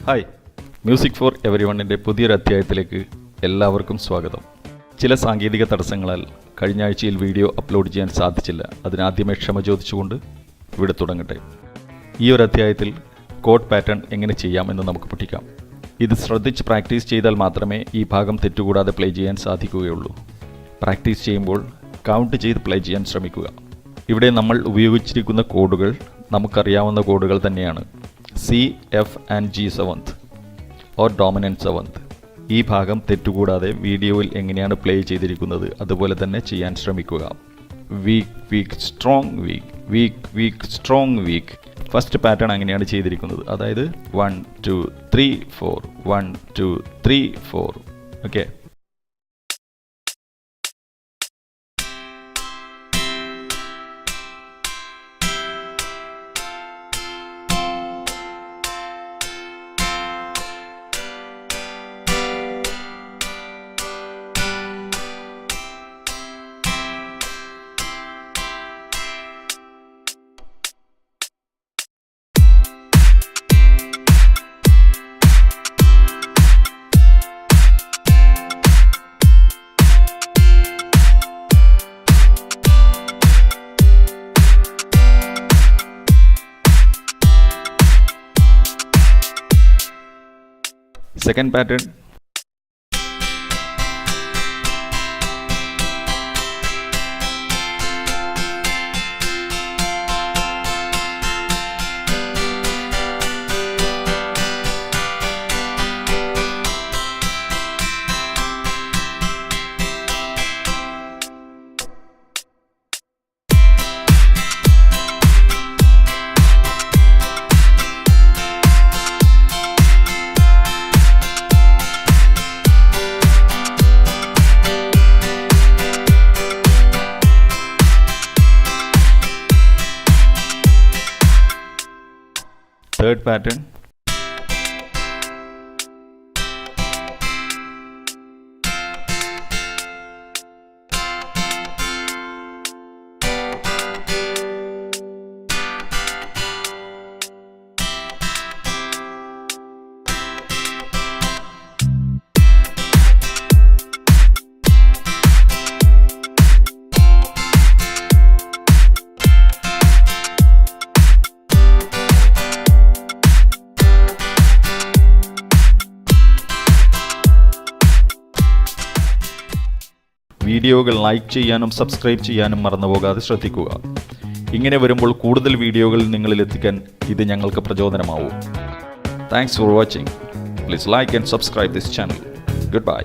Hi, music for every വണ്ണിൻ്റെ പുതിയൊരു അധ്യായത്തിലേക്ക് എല്ലാവർക്കും സ്വാഗതം. ചില സാങ്കേതിക തടസ്സങ്ങളാൽ കഴിഞ്ഞ ആഴ്ചയിൽ വീഡിയോ അപ്ലോഡ് ചെയ്യാൻ സാധിച്ചില്ല. അതിനാദ്യമേ ക്ഷമ ചോദിച്ചുകൊണ്ട് ഇവിടെ തുടങ്ങട്ടെ. ഈ ഒരു അധ്യായത്തിൽ കോഡ് പാറ്റേൺ എങ്ങനെ ചെയ്യാമെന്ന് നമുക്ക് പഠിക്കാം. ഇത് ശ്രദ്ധിച്ച് പ്രാക്ടീസ് ചെയ്താൽ മാത്രമേ ഈ ഭാഗം തെറ്റുകൂടാതെ പ്ലേ ചെയ്യാൻ സാധിക്കുകയുള്ളൂ. പ്രാക്ടീസ് ചെയ്യുമ്പോൾ കൗണ്ട് ചെയ്ത് പ്ലേ ചെയ്യാൻ ശ്രമിക്കുക. ഇവിടെ നമ്മൾ ഉപയോഗിച്ചിരിക്കുന്ന കോഡുകൾ നമുക്കറിയാവുന്ന കോഡുകൾ തന്നെയാണ്. C, F and G seventh or dominant seventh. ഈ ഭാഗം തെറ്റുകൂടാതെ വീഡിയോയിൽ എങ്ങനെയാണ് പ്ലേ ചെയ്തിരിക്കുന്നത് അതുപോലെ തന്നെ ചെയ്യാൻ ശ്രമിക്കുക. Week week strong week week week strong week. First pattern അങ്ങനെയാണ് ചെയ്തിരിക്കുന്നത്. അതായത് 1 2 3 4 1 2 3 4. Okay. Second pattern. Third pattern. വീഡിയോകൾ ലൈക്ക് ചെയ്യാനും സബ്സ്ക്രൈബ് ചെയ്യാനും മറന്നുപോകാതെ ശ്രദ്ധിക്കുക. ഇങ്ങനെ വരുമ്പോൾ കൂടുതൽ വീഡിയോകൾ നിങ്ങളിൽ എത്തിക്കാൻ ഇത് ഞങ്ങൾക്ക് പ്രചോദനമാവും. Thanks for watching. Please like and subscribe this channel. Good by.